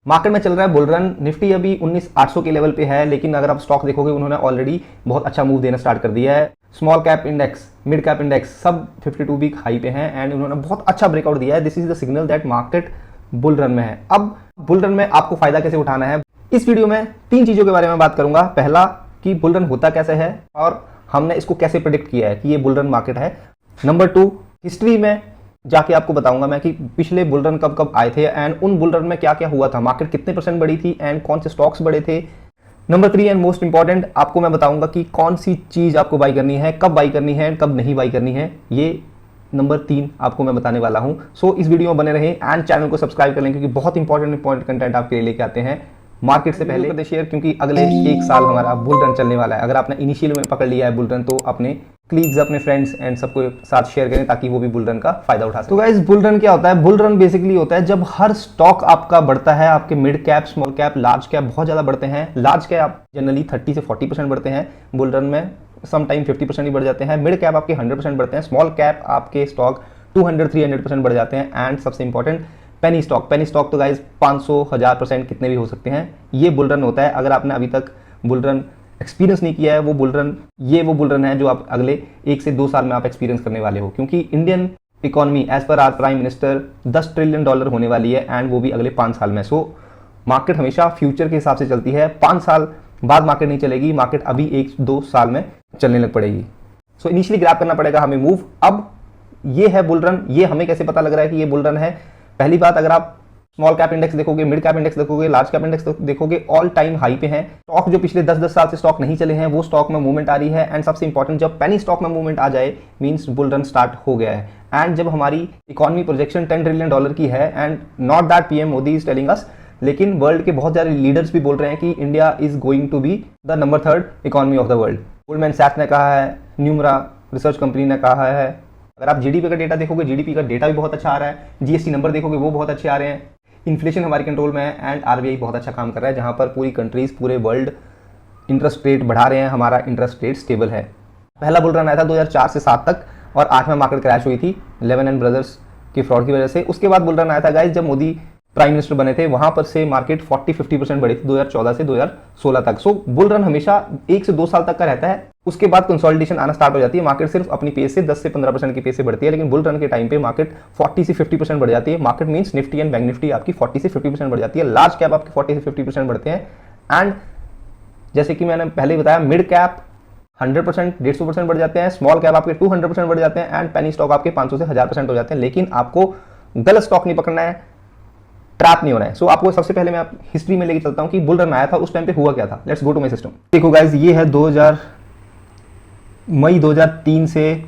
Market में चल रहा है बुल रन। निफ्टी अभी 19,800 के लेवल पे है, लेकिन अगर आप स्टॉक देखोगे उन्होंने ऑलरेडी बहुत अच्छा मूव देना स्टार्ट कर दिया है। Small cap index, mid cap index सब 52 वीक हाई पे हैं एंड उन्होंने बहुत अच्छा ब्रेकआउट दिया है। This is the signal that market bull run में है। अब बुल रन में आपको फायदा कैसे उठाना है, इस वीडियो में 3 चीजों के बारे में बात करूंगा। पहला कि बुल रन होता कैसे है और हमने इसको कैसे प्रेडिक्ट किया है कि ये बुल रन मार्केट है। नंबर 2, हिस्ट्री में जाके आपको बताऊंगा मैं कि पिछले बुल रन कब कब आए थे एंड उन बुल रन में क्या क्या हुआ था, मार्केट कितने % बढ़ी थी एंड कौन से स्टॉक्स बढ़े थे। नंबर 3 एंड मोस्ट इंपॉर्टेंट, आपको मैं बताऊंगा कि कौन सी चीज आपको बाई करनी है, कब बाई करनी है, कब नहीं बाई करनी है। ये नंबर 3 आपको मैं बताने वाला हूं। सो इस वीडियो में बने रहें एंड चैनल को सब्सक्राइब कर लें, क्योंकि बहुत इंपॉर्टेंट कंटेंट आपके लिए लेके आते हैं मार्केट से पहले कर शेयर, क्योंकि अगले 1 साल हमारा बुल रन चलने वाला है। अगर आपने इनिशियल में पकड़ लिया है बुल रन, तो अपने क्लीग्स, अपने फ्रेंड्स एंड सबको साथ शेयर करें ताकि वो भी बुल रन का फायदा उठा सके। तो गाइस, बुल रन क्या होता है? बुल रन बेसिकली होता है जब हर स्टॉक आपका बढ़ता है। आपके mid cap, small cap, large cap बहुत ज्यादा बढ़ते हैं। लार्ज कैप जनरली 30 से 40% बढ़ते हैं बुल रन में, सम टाइम 50% ही बढ़ जाते हैं। मिड कैप आपके 100% बढ़ते हैं। स्मॉल कैप आपके स्टॉक 200-300% बढ़ जाते हैं। एंड सबसे इंपॉर्टेंट, पेनी स्टॉक तो गाइज 500-1000% कितने भी हो सकते हैं। ये बुल रन होता है। अगर आपने अभी तक बुल रन एक्सपीरियंस नहीं किया है, वो बुल रन है जो आप अगले 1 से 2 साल में आप एक्सपीरियंस करने वाले हो, क्योंकि Indian economy as per our prime minister $10 trillion होने वाली है एंड वो भी अगले 5 साल में। सो मार्केट हमेशा फ्यूचर के हिसाब से चलती है। 5 साल बाद मार्केट नहीं चलेगी, मार्केट अभी 1-2 साल में चलने लग पड़ेगी। सो इनिशियली ग्रैब करना पड़ेगा हमें मूव। अब ये है बुल रन। ये हमें कैसे पता लग रहा है कि ये बुल रन है? पहली बात, अगर आप स्मॉल कैप इंडेक्स देखोगे, मिड कैप इंडेक्स देखोगे, लार्ज कैप इंडेक्स देखोगे, ऑल टाइम हाई पे हैं। स्टॉक जो पिछले 10-10 साल से स्टॉक नहीं चले हैं, वो स्टॉक में मूवमेंट आ रही है। एंड सबसे इंपॉर्टेंट, जब पेनी स्टॉक में मूवमेंट आ जाए मींस बुल रन स्टार्ट हो गया है। एंड जब हमारी इकोनॉमी प्रोजेक्शन $10 ट्रिलियन की है, and not that PM Modi is telling us, लेकिन वर्ल्ड के बहुत सारे लीडर्स भी बोल रहे हैं कि India is going to be the number 3rd economy of the world. Goldman सैक्स ने कहा है, न्यूमरा रिसर्च कंपनी ने कहा है। अगर आप जीडीपी का डेटा देखोगे, जीडीपी का डेटा भी बहुत अच्छा आ रहा है। जीएसटी नंबर देखोगे, वो बहुत अच्छे आ रहे हैं। इन्फ्लेशन हमारे कंट्रोल में है एंड आरबीआई बहुत अच्छा काम कर रहा है, जहां पर पूरी कंट्रीज, पूरे वर्ल्ड इंटरेस्ट रेट बढ़ा रहे हैं। हमारा इंटरेस्ट रेट स्टेबल है। पहला बुल रन आया था 2004 से 7 तक और 8 में मार्केट क्रैश हुई थी लेमन ब्रदर्स के फ्रॉड की वजह से। उसके बाद बुल रन आया था गाइस जब मोदी प्राइम मिनिस्टर बने थे, वहां पर से मार्केट 40-50% बढ़ी थी 2014 से 2016 तक। सो बुल रन हमेशा 1 से 2 साल तक का रहता है। उसके बाद कंसोलिडेशन आना स्टार्ट हो जाती है। मार्केट सिर्फ अपनी पेस से 10 से 15% की पेस से बढ़ती है, लेकिन बुल रन के टाइम पे मार्केट 40 से 50% बढ़ जाती है। Market means Nifty and bank Nifty आपकी 40 से 50% बढ़ जाती है। लार्ज कैप आपकी 40 से 50% बढ़ते हैं। एंड जैसे कि मैंने पहले ही बताया, मिड कैप 100%, 150% बढ़ जाते हैं। स्मॉल कैप आपके 200% बढ़ जाते हैं एंड पेनी स्टॉक आपके 500 से 1000% हो जाते हैं। लेकिन आपको गलत स्टॉक नहीं पकड़ना है, ट्रैप नहीं होना है। सो आपको सबसे पहले मैं हिस्ट्री में लेके चलता हूं कि बुल रन आया था उस टाइम पे हुआ क्या था। Let's go to my system. देखो गाइस, ये है मई 2003 से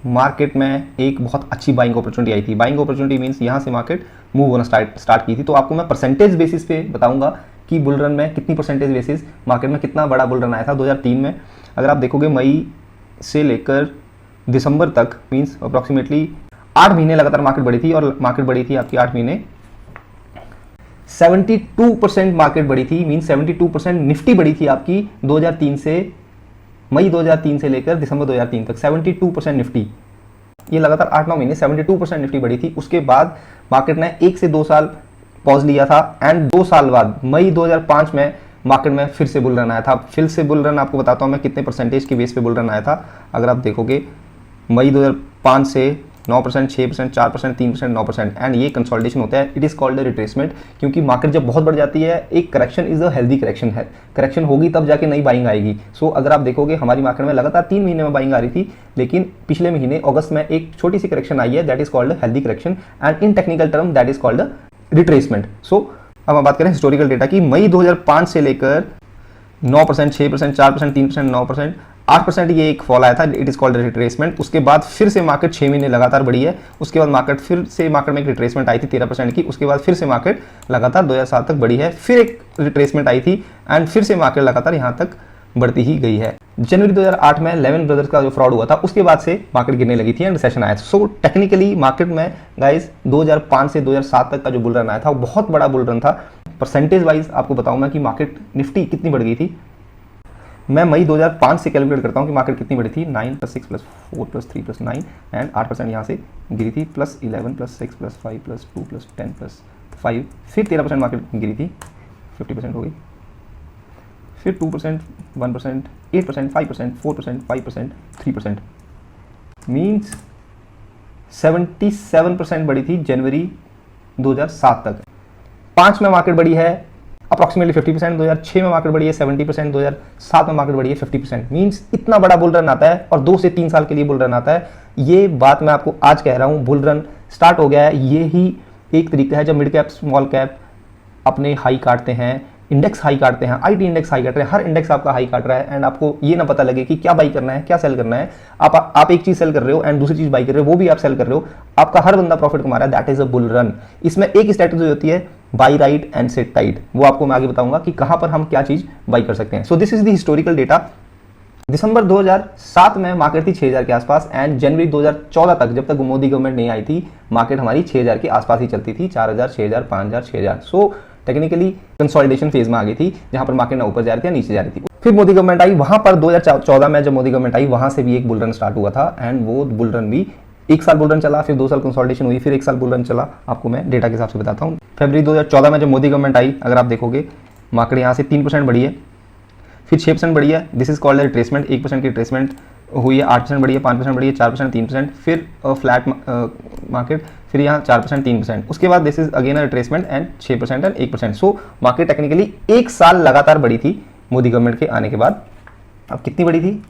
मार्केट में एक बहुत अच्छी बाइंग अपॉर्चुनिटी आई थी। बाइंग अपॉर्चुनिटी मींस यहां से मार्केट मूव होना स्टार्ट की थी। तो आपको मैं परसेंटेज बेसिस पे बताऊंगा कि बुल रन में कितनी परसेंटेज बेसिस मार्केट में कितना बड़ा बुल रन आया था 2003 में। अगर आप देखोगे मई से लेकर दिसंबर तक मींस अप्रॉक्सीमेटली 8 महीने लगातार मार्केट बढ़ी थी और मार्केट बढ़ी थी आपकी 8 महीने 72% मार्केट बढ़ी थी। मीन 72% निफ्टी बढ़ी थी आपकी 2003 से, मई 2003 से लेकर दिसंबर 2003 तक 72% निफ्टी। ये लगातार 8-9 महीने 72% निफ्टी बढ़ी थी। उसके बाद मार्केट ने 1 से 2 साल पॉज लिया था एंड 2 साल बाद मई 2005 में मार्केट में फिर से बुल रन आया था। फिर से बुल रन आपको बताता हूं मैं कितने परसेंटेज के बेस पे बुल रन आया था। अगर आप देखोगे मई 2005 से 9%, 6%, 4%, 3%, 9%। एंड ये कंसोलिडेशन होता है। It is called a retracement, क्योंकि मार्केट जब बहुत बढ़ जाती है, एक correction is a healthy correction है। करेक्शन होगी तब जाके नई बाइंग आएगी। सो अगर आप देखोगे हमारी मार्केट में लगातार 3 महीने में बाइंग आ रही थी, लेकिन पिछले महीने अगस्त में एक छोटी सी करेक्शन आई है, that is called healthy correction and in technical term that is called retracement. So अब हम बात करें हिस्टोरिकल डेटा की। मई 2005 से लेकर 9%, 6%, 4%, 3%, 9%, 8% ये एक फॉल आया था। It is called retracement. उसके बाद फिर से मार्केट 6 महीने लगातार बढ़ी है। उसके बाद मार्केट में एक रिट्रेसमेंट आई थी 13% की। उसके बाद फिर से मार्केट लगातार 2007 तक बढ़ी है। फिर एक रिट्रेसमेंट आई थी एंड फिर से मार्केट लगातार यहाँ तक बढ़ती ही गई है। जनवरी 2008 में लेमन ब्रदर्स का जो फ्रॉड हुआ था, उसके बाद से मार्केट गिरने लगी थी एंड रिसेशन आया था। सो टेक्निकली मार्केट में गाइस 2005 से 2007 तक का जो बुल रन आया था वो बहुत बड़ा बुल रन था। परसेंटेज वाइज आपको बताऊं मैं कि मार्केट निफ्टी कितनी बढ़ गई थी। मैं मई 2005 से कैलकुलेट करता हूं कि मार्केट कितनी बढ़ी थी। 9 + 6 + 4 + 3 + 9 एंड 8% यहाँ से गिरी थी, +11 + 6 + 5 + 2 + 10 + 5, फिर 13% मार्केट गिरी थी, 50% हो गई, फिर 2%, 1%, 8%, 5%, 4%, 5%, 3%, मीन्स 77% बढ़ी थी जनवरी 2007 तक। 5 में मार्केट बढ़ी है अप्रॉक्सीमेटली 50%, 2006 में मार्केट बढ़ी है 70%, 2007 में मार्केट बढ़ी है 50%। मीन्स इतना बड़ा बुल रन आता है और 2 से 3 साल के लिए बुल रन आता है। ये बात मैं आपको आज कह रहा हूँ, बुल रन स्टार्ट हो गया है। ये ही एक तरीका है जब मिड कैप स्मॉल कैप अपने हाई काटते हैं, इंडेक्स हाई काटते हैं, आईटी इंडेक्स हाई काट रहे हैं, हर इंडेक्स आपका हाई काट रहा है एंड आपको ये ना पता लगे कि क्या बाई करना है, क्या सेल करना है। आप एक चीज सेल कर रहे हो एंड दूसरी चीज बाई कर रहे हो, वो भी आप सेल कर रहे हो, आपका हर बंदा प्रॉफिट कमा रहा है। That is a bull run. इसमें एक स्ट्रेटजी होती है by right and set tight, वो आपको मैं आगे बताऊंगा कि कहां पर हम क्या चीज बाई कर सकते हैं। So this is the historical data. दिसंबर 2007 में मार्केट थी 6000 के आसपास एंड जनवरी 2014 तक, जब तक मोदी गवर्नमेंट नहीं आई थी, मार्केट हमारी 6000 के आसपास ही चलती थी, 4000, 6000, 5000, 6000। सो टेक्निकली कंसोलिडेशन फेज में आ गई थी, जहां पर मार्केट ना ऊपर जा रही थी या नीचे जा रही थी। फिर मोदी गवर्नमेंट आई, वहां पर 2014 में जब मोदी गवर्नमेंट आई, वहां से भी एक बुल रन स्टार्ट हुआ था एंड वो बुल रन भी 1 साल बुल रन चला, फिर 2 साल कंसोलिडेशन हुई, फिर 1 साल बुल रन चला। आपको मैं डेटा के हिसाब से बताता हूँ। फरवरी 2014 में जब मोदी गवर्नमेंट आई, अगर आप देखोगे मार्केट यहाँ से 3% बढ़ी है, फिर 6% बढ़ी है, दिस इज कॉल्ड रिट्रेसमेंट, 1% की रिट्रेसमेंट हुई है, 8% बढ़ी है, 5% बढ़ी है, 4%, 3%, फिर फ्लैट मार्केट, फिर यहाँ 4%, 3%, उसके बाद this is again retracement and 6% and 1%। So market technically 1 साल लगातार बढ़ी थी मोदी गवर्नमेंट के आने के बाद। अब कितनी बढ़ी थी?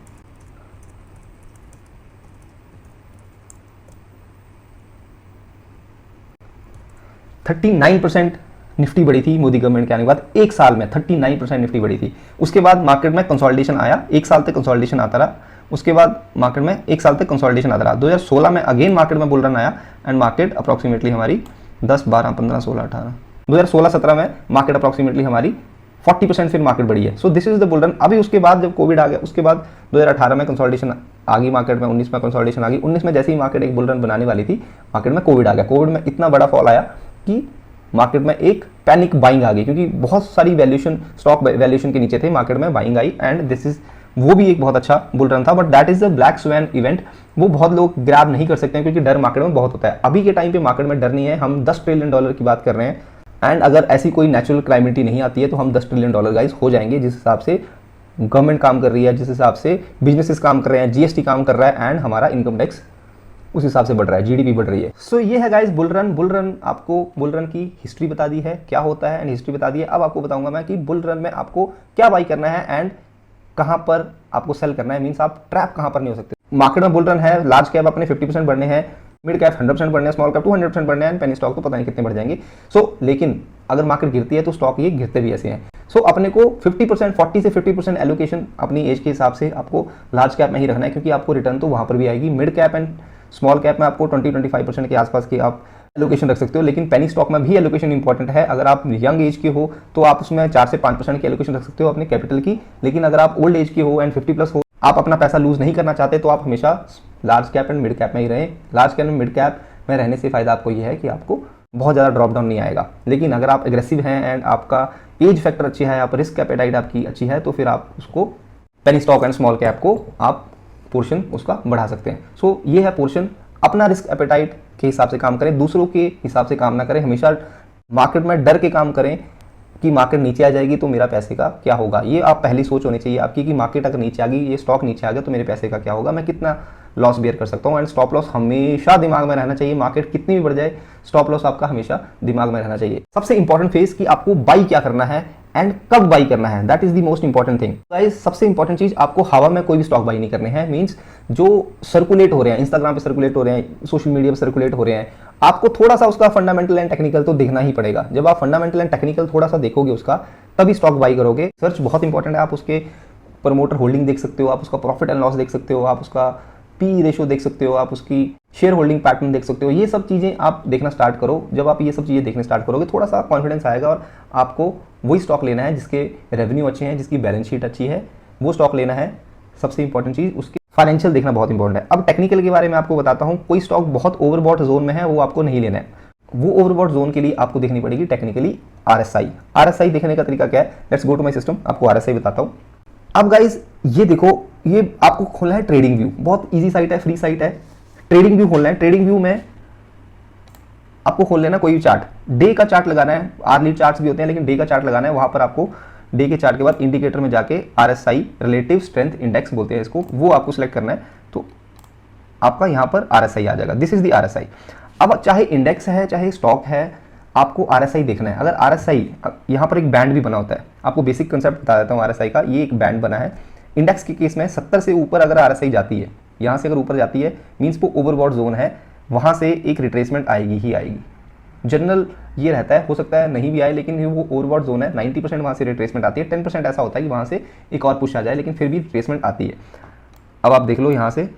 39% निफ्टी बढ़ी थी मोदी गवर्नमेंट के आने के बाद। 1 साल में 39% निफ्टी बढ़ी थी। उसके बाद मार्केट में कंसोलिडेशन आया, 1 साल तक कंसोलिडेशन आता रहा, उसके बाद मार्केट में 1 साल तक कंसोलिडेशन आता रहा। 2016 में अगेन मार्केट में बुल रन आया एंड मार्केट अप्रॉक्सीमेटली हमारी 10, 12, 15, 16, 18, 2016-17 में मार्केट अप्रॉक्सीमेटली हमारी 40% फिर मार्केट बढ़ी है। सो this is the bull run. अभी उसके बाद जब कोविड आ गया, उसके बाद 2018 में कंसोलिडेशन आ गई मार्केट में, 19 में कंसोलिडेशन आ गई, 19 में जैसे ही मार्केट एक बुल रन बनाने वाली थी, मार्केट में कोविड आ गया। कोविड में इतना बड़ा फॉल आया कि मार्केट में एक पैनिक बाइंग आ गई, क्योंकि बहुत सारी वैल्यूएशन, स्टॉक वैल्यूएशन के नीचे थे, मार्केट में buying I and this is, वो भी एक बहुत अच्छा बुल रन था। But that is the black swan event. वो बहुत लोग ग्रैब नहीं कर सकते हैं क्योंकि डर मार्केट में बहुत होता है। अभी के टाइम पे मार्केट में डर नहीं है, हम $10 ट्रिलियन की बात कर रहे हैं एंड अगर ऐसी कोई नेचुरल क्लाइमिटी नहीं आती है तो हम $10 ट्रिलियन गाइस हो जाएंगे, जिस हिसाब से गवर्नमेंट काम कर रही है, जिस हिसाब से बिजनेसेस काम कर रहे हैं, जीएसटी काम कर रहा है एंड हमारा इनकम टैक्स उस हिसाब से बढ़ रहा है, जीडीपी बढ़ रही है। सो ये है guys bull run. Bull run, आपको बुल रन की हिस्ट्री बता दी है, क्या होता है एंड हिस्ट्री बता दी है। अब आपको बताऊंगा मैं कि बुल रन में आपको क्या बाई करना है एंड कहां पर आपको सेल करना है, मींस आप ट्रैप कहां पर नहीं हो सकते। मार्केट में बुल रन है, लार्ज कैप अपने 50% बढ़ने हैं, मिड कैप 100% बढ़ने हैं, स्मॉल कैप 200% बढ़ने हैं, पेनी स्टॉक तो पता नहीं कितने बढ़ जाएंगे। सो लेकिन अगर मार्केट गिरती है तो स्टॉक ये गिरते भी ऐसे हैं। सो अपने को 50%, 40 से 50% एलोकेशन अपनी एज के हिसाब से आपको लार्ज कैप में ही रखना है, क्योंकि आपको रिटर्न तो वहां पर भी आएगी। Mid cap and small cap में आपको 20-25% के आसपास की आप एलोकेशन रख सकते हो, लेकिन पेनी स्टॉक में भी एलोकेशन इंपॉर्टेंट है। अगर आप यंग एज के हो तो आप उसमें 4 से 5% की एलोकेशन रख सकते हो अपने कैपिटल की, लेकिन अगर आप ओल्ड एज के हो एंड 50+ हो, आप अपना पैसा लूज नहीं करना चाहते, तो आप हमेशा large cap and mid cap में ही रहें। Large cap and mid cap में रहने से फायदा आपको यह है कि आपको बहुत ज़्यादा ड्रॉप डाउन नहीं आएगा। लेकिन अगर आप एग्रेसिव हैं एंड आपका एज फैक्टर अच्छी है, आप रिस्क एपेटाइट आपकी अच्छी है, तो फिर आप उसको penny stock and small cap को आप पोर्शन उसका बढ़ा सकते हैं। सो ये है पोर्शन। अपना रिस्क एपेटाइट के हिसाब से काम करें, दूसरों के हिसाब से काम ना करें। हमेशा मार्केट में डर के काम करें कि मार्केट नीचे आ जाएगी तो मेरा पैसे का क्या होगा। ये आप पहली सोच होनी चाहिए आपकी कि मार्केट अगर नीचे आ गई, ये स्टॉक नीचे आ गया तो मेरे पैसे का क्या होगा, मैं कितना लॉस बेयर कर सकता हूँ। एंड स्टॉप लॉस हमेशा दिमाग में रहना चाहिए। मार्केट कितनी भी बढ़ जाए, स्टॉप लॉस आपका हमेशा दिमाग में रहना चाहिए। सबसे इंपॉर्टेंट फेज कि आपको बाई क्या करना है एंड कब बाई करना है, that is the most important thing guys. सबसे इंपॉर्टेंट चीज, आपको हवा में कोई भी स्टॉक बाई नहीं करने हैं। मींस जो सर्कुलेट हो रहे हैं, इंस्टाग्राम पे सर्कुलेट हो रहे हैं, सोशल मीडिया पे सर्कुलेट हो रहे हैं, आपको थोड़ा सा उसका फंडामेंटल एंड टेक्निकल तो देखना ही पड़ेगा। जब आप फंडामेंटल एंड टेक्निकल थोड़ा सा देखोगे उसका, तभी स्टॉक बाई करोगे। सर्च बहुत इंपॉर्टेंट है। आप उसके प्रमोटर होल्डिंग देख सकते हो, आप उसका प्रॉफिट एंड लॉस देख सकते हो, आप उसका पी रेशियो देख सकते हो, आप उसकी शेयर होल्डिंग पैटर्न देख सकते हो। ये सब चीज़ें आप देखना स्टार्ट करो। जब आप ये सब चीज़ें देखने स्टार्ट करोगे, थोड़ा सा कॉन्फिडेंस आएगा और आपको वही स्टॉक लेना है जिसके रेवेन्यू अच्छे हैं, जिसकी बैलेंस शीट अच्छी है, वो स्टॉक लेना है। सबसे इंपॉर्टेंट चीज़ उसके फाइनेंशियल देखना बहुत इंपॉर्टेंट है। अब टेक्निकल के बारे में आपको बताता हूँ। कोई स्टॉक बहुत ओवरबॉट जोन में है, वो आपको नहीं लेना है। वो ओवरबॉट जोन के लिए आपको देखनी पड़ेगी टेक्निकली आरएसआई। आरएसआई देखने का तरीका क्या है, let's go to my system, आपको आरएसआई बताता हूँ। अब गाइस ये देखो, ये आपको खोलना है ट्रेडिंग व्यू। बहुत इजी साइट है, फ्री साइट है। ट्रेडिंग व्यू खोलना है। ट्रेडिंग व्यू में आपको खोल लेना कोई भी चार्ट, डे का चार्ट लगाना है, आर्ली चार्ट्स भी होते हैं लेकिन डे का चार्ट लगाना है। वहां पर आपको डे के चार्ट के बाद इंडिकेटर में जाके RSI रिलेटिव स्ट्रेंथ इंडेक्स बोलते हैं इसको, वो आपको सिलेक्ट करना है, तो आपका यहाँ पर RSI आ जाएगा। This is the RSI। अब चाहे इंडेक्स है चाहे स्टॉक है, आपको RSI देखना है। अगर RSI, यहाँ पर एक बैंड भी बना होता है, आपको बेसिक कंसेप्ट बता देता हूँ RSI का। ये एक बैंड बना है, इंडेक्स के केस में 70 से ऊपर अगर RSI जाती है, यहाँ से अगर ऊपर जाती है मीन्स वो ओवरबॉट जोन है, वहाँ से एक रिट्रेसमेंट आएगी ही आएगी। जनरल ये रहता है, हो सकता है नहीं भी आए, लेकिन वो ओवरबॉट जोन है, 90% वहाँ से रिट्रेसमेंट आती है। 10% ऐसा होता है कि वहाँ से एक और पुश आ जाए, लेकिन फिर भी रिट्रेसमेंट आती है। अब आप देख लो यहाँ से,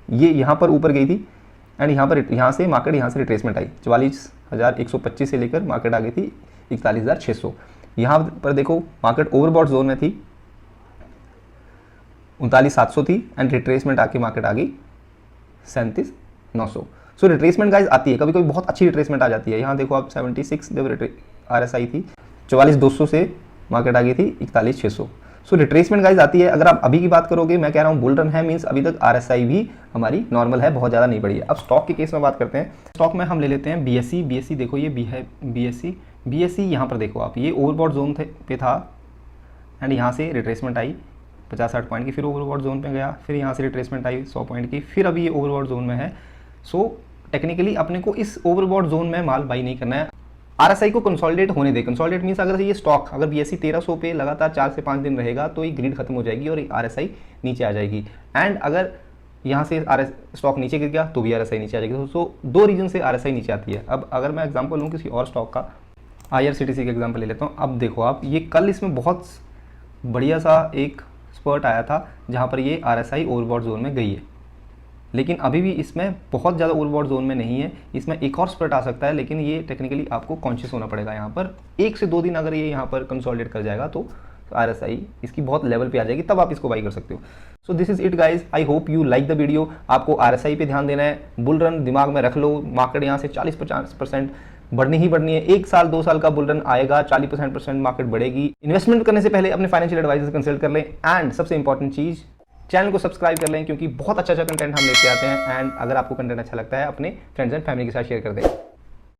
ये यहाँ पर ऊपर गई थी एंड यहाँ से मार्केट यहाँ से रिट्रेसमेंट आई, 44,125 से लेकर मार्केट आ गई थी 41,600। यहाँ पर देखो मार्केट ओवरबॉट जोन में थी, 39,700 थी एंड रिट्रेसमेंट आके मार्केट आ गई 37,900। सो रिट्रेसमेंट गाइज आती है, कभी कभी बहुत अच्छी रिट्रेसमेंट आ जाती है। यहाँ देखो आप 76 जब RSI थी, 44,200 से मार्केट आ गई थी 41,600। सो रिट्रेसमेंट गाइज आती है। अगर आप अभी की बात करोगे, मैं कह रहा हूँ बुल रन है मीन्स अभी तक RSI भी हमारी नॉर्मल है, बहुत ज़्यादा नहीं बढ़ी है। अब स्टॉक के केस में बात करते हैं। स्टॉक में हम ले लेते हैं BSE देखो ये है BSE यहाँ पर देखो आप, ये ओवरबॉट जोन पे था एंड यहाँ से रिट्रेसमेंट आई 50-60 पॉइंट की, फिर ओवरबॉट जोन पे गया, फिर यहाँ से रिट्रेसमेंट आई 100 पॉइंट की, फिर अभी ये ओवरबॉट जोन में है। सो टेक्निकली अपने को इस ओवरबॉट जोन में माल बाई नहीं करना है, RSI को कंसोलिडेट होने दे। कंसोलिडेट मीन्स अगर ये स्टॉक अगर BSE 1300 पे लगातार 4 से 5 दिन रहेगा तो ये ग्रिड खत्म हो जाएगी और RSI नीचे आ जाएगी। एंड अगर यहाँ से स्टॉक नीचे गिर गया तो भी RSI नीचे आ जाएगी। सो 2 रीजन से RSI नीचे आती है। अब अगर मैं एग्जांपल लूँ किसी और स्टॉक का, IRCTC का एग्जांपल ले लेता हूँ। अब देखो आप, ये कल इसमें बहुत बढ़िया सा एक स्पर्ट आया था जहाँ पर ये RSI ओवरबॉट जोन में गई है, लेकिन अभी भी इसमें बहुत ज़्यादा ओवरबॉट जोन में नहीं है। इसमें एक और स्प्रेड आ सकता है, लेकिन ये टेक्निकली आपको कॉन्शियस होना पड़ेगा। यहाँ पर 1 से 2 दिन अगर ये यहाँ पर कंसोलिडेट कर जाएगा तो RSI इसकी बहुत लेवल पे आ जाएगी, तब आप इसको बाई कर सकते हो। सो this is it guys, I hope you like the video. आपको RSI पे ध्यान देना है, बुल रन दिमाग में रख लो। मार्केट यहाँ से 40-50% बढ़नी ही बढ़नी है। 1 साल 2 साल का बुल रन आएगा, 40% मार्केट बढ़ेगी। इन्वेस्टमेंट करने से पहले अपने फाइनेंशियल एडवाइजर कंसल्ट कर लें एंड सबसे इंपॉर्टेंट चीज़, चैनल को सब्सक्राइब कर लें क्योंकि बहुत अच्छा कंटेंट हम लेके आते हैं। एंड अगर आपको कंटेंट अच्छा लगता है अपने फ्रेंड्स एंड फैमिली के साथ शेयर कर दें।